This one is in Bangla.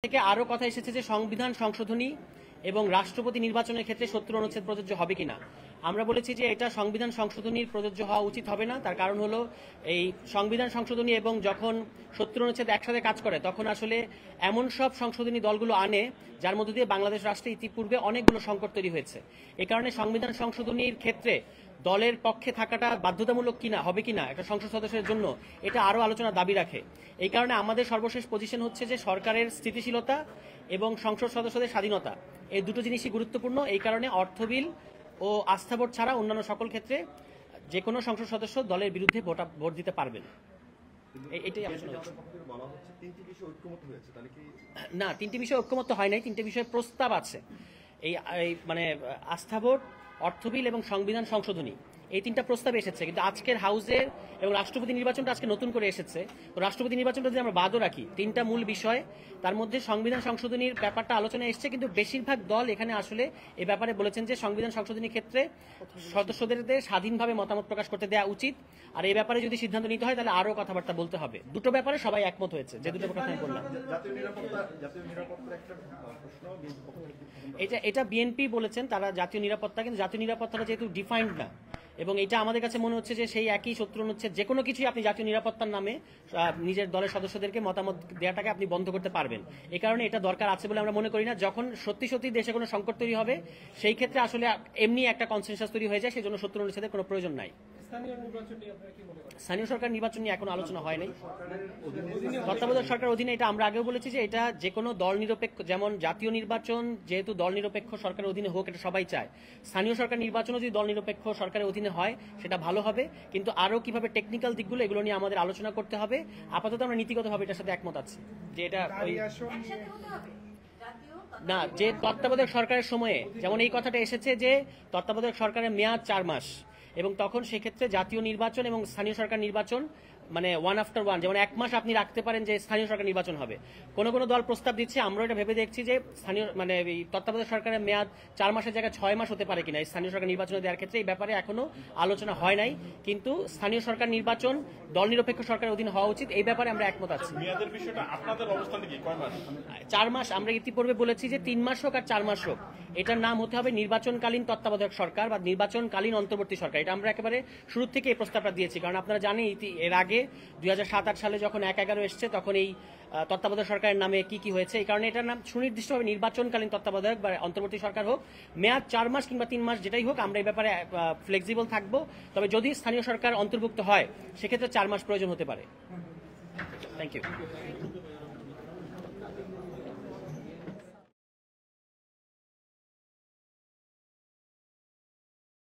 থেকে আরো কথা এসেছে যে সংবিধান সংশোধনী এবং রাষ্ট্রপতি নির্বাচনের ক্ষেত্রে ৭০ অনুচ্ছেদ প্রযোজ্য হবে কিনা। আমরা বলেছি যে এটা সংবিধান সংশোধনীর প্রযোজ্য হওয়া উচিত হবে না। তার কারণ হলো এই সংবিধান সংশোধনী এবং যখন ৭০ অনুচ্ছেদ একসাথে কাজ করে তখন আসলে এমন সব সংশোধনী দলগুলো আনে যার মধ্য দিয়ে বাংলাদেশ রাষ্ট্রে ইতিপূর্বে অনেকগুলো সংকট তৈরি হয়েছে। এই কারণে সংবিধান সংশোধনীর ক্ষেত্রে দলের পক্ষে থাকাটা বাধ্যতামূলক কিনা হবে কিনা একটা সংসদ সদস্যের জন্য এটা আরো আলোচনার দাবি রাখে। এই কারণে আমাদের সর্বশেষ পজিশন হচ্ছে যে সরকারের স্থিতিশীলতা এবং সংসদ সদস্যদের স্বাধীনতা এই দুটো জিনিসই গুরুত্বপূর্ণ। এই কারণে অর্থ বিল ও আস্থা ভোট ছাড়া অন্যান্য সকল ক্ষেত্রে যে কোনো সংসদ সদস্য দলের বিরুদ্ধে ভোট দিতে পারবেন। এটাই না, তিনটি বিষয় ঐক্যমত্য হয় নাই, তিনটি বিষয়ে প্রস্তাব আছে। এই মানে আস্থা ভোট, অর্থ বিল এবং সংবিধান সংশোধনী এই তিনটা প্রস্তাব এসেছে, কিন্তু আজকের হাউসের এবং রাষ্ট্রপতি নির্বাচনটা আজকে নতুন করে এসেছে। তো রাষ্ট্রপতি নির্বাচনটা যদি আমরা বাদও রাখি, তিনটা মূল বিষয় তার মধ্যে সংবিধান সংশোধনীর ব্যাপারটা আলোচনায় এসছে, কিন্তু বেশিরভাগ দল এখানে আসলে এই ব্যাপারে বলেছেন যে সংবিধান সংশোধনীর ক্ষেত্রে সদস্যদের স্বাধীনভাবে মতামত প্রকাশ করতে দেওয়া উচিত। আর এই ব্যাপারে যদি সিদ্ধান্ত নিতে হয় তাহলে আরো কথাবার্তা বলতে হবে। দুটো ব্যাপারে সবাই একমত হয়েছে, যে দুটো কথা আমি বললাম। এটা বিএনপি বলেছেন তারা জাতীয় নিরাপত্তা, কিন্তু জাতীয় নিরাপত্তাটা যেহেতু ডিফাইন্ড না, এবং এটা আমাদের কাছে মনে হচ্ছে যে সেই একই ৭০ অনুচ্ছেদ যে কোনো কিছুই আপনি জাতীয় নিরাপত্তার নামে নিজের দলের সদস্যদেরকে মতামত দেওয়াটাকে আপনি বন্ধ করতে পারবেন। এই কারণে এটা দরকার আছে বলে আমরা মনে করি না। যখন সত্যি সত্যি দেশে কোনো সংকট তৈরি হবে সেই ক্ষেত্রে আসলে এমনি একটা কনসেনসাস তৈরি হয়ে যায়, সেই জন্য ৭০ অনুচ্ছেদের কোনো প্রয়োজন নাই। স্থানীয় সরকার নির্বাচন নিয়ে এখনো আলোচনা হয় নাই। তত্ত্বাবধায়ক সরকার অধীনে এটা আমরা আগেও বলেছি যে এটা যে কোনো দল নিরপেক্ষ, যেমন জাতীয় নির্বাচন যেহেতু দল নিরপেক্ষ সরকারের অধীনে হোক এটা সবাই চায়, স্থানীয় সরকার নির্বাচনও যদি দল নিরপেক্ষ সরকারের অধীনে হয় সেটা ভালো হবে। কিন্তু আরো কিভাবে টেকনিক্যাল দিকগুলো এগুলো নিয়ে আমাদের আলোচনা করতে হবে। আপাতত আমরা নীতিগতভাবে এটার সাথে একমত আছি যে এটা না, যে তত্ত্বাবধায়ক সরকারের সময়ে যেমন এই কথাটা এসেছে যে তত্ত্বাবধায়ক সরকারের মেয়াদ ৪ মাস, এবং তখন সেক্ষেত্রে জাতীয় নির্বাচন এবং স্থানীয় সরকার নির্বাচন মানে ওয়ান আফটার ওয়ান, যেমন 1 মাস আপনি রাখতে পারেন যে স্থানীয় সরকার নির্বাচন হবে। কোনো কোনো দল প্রস্তাব দিচ্ছে, আমরা এটা ভেবে দেখছি যে স্থানীয় মানে এই তত্ত্বাবধায়ক সরকারের মেয়াদ 4 মাসের জায়গায় 6 মাস হতে পারে কিনা এই স্থানীয় সরকার নির্বাচনে দেওয়ার ক্ষেত্রে। এই ব্যাপারে এখনো আলোচনা হয় নাই, কিন্তু স্থানীয় সরকার নির্বাচন দল নিরপেক্ষ সরকারের অধীনে হওয়া উচিত, এই ব্যাপারে আমরা একমত আছি। 4 মাস আমরা ইতিপূর্বে বলেছি যে 3 মাস হোক আর 4 মাস হোক, এটার নাম হতে হবে নির্বাচনকালীন তত্ত্বাবধায়ক সরকার বা নির্বাচনকালীন অন্তর্বর্তী সরকার। এটা আমরা একেবারে শুরু থেকে এই প্রস্তাবটা দিয়েছি, কারণ আপনারা জানেন এর আগে 2007-8 সালে যখন 1-11 এসছে তখন এই তত্ত্বাবধায়ক সরকারের নামে কি কি হয়েছে। এই কারণে এটার নাম সুনির্দিষ্টভাবে নির্বাচনকালীন তত্ত্বাবধায়ক বা অন্তর্বর্তী সরকার হোক, মেয়াদ 4 মাস কিংবা 3 মাস যেটাই হোক, আমরা এই ব্যাপারে ফ্লেক্সিবল থাকবো। তবে যদি স্থানীয় সরকার অন্তর্ভুক্ত হয় সেক্ষেত্রে 4 মাস প্রয়োজন হতে পারে। Thank you.